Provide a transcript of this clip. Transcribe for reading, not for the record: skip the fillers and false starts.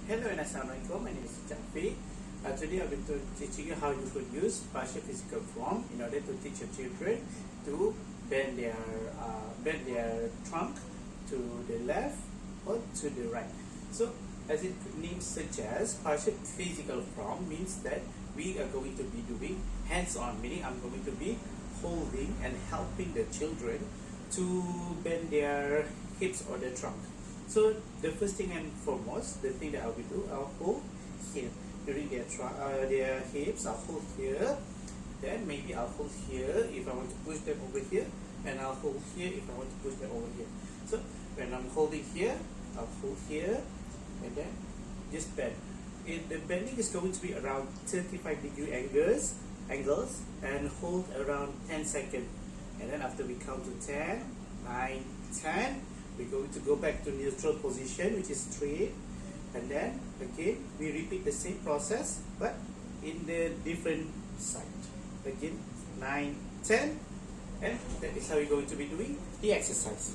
Hello and Assalamualaikum. My name is Jafi. Today I'm going to teaching you how you could use partial physical form in order to teach your children to bend their trunk to the left or to the right. So, as its name suggests, partial physical form means that we are going to be doing hands-on, meaning I'm going to be holding and helping the children to bend their hips or their trunk. So the first thing and foremost, the thing that I will do, I'll hold here during their hips. I'll hold here. Then maybe I'll hold here if I want to push them over here, and I'll hold here if I want to push them over here. So when I'm holding here, I'll hold here, and then just bend. The bending is going to be around 35-degree angles, and hold around 10 seconds. And then after we count to 10, 9, 10. We're going to go back to neutral position, which is straight, and then again we repeat the same process but in the different side. Again 9, 10, and that is how we're going to be doing the exercise.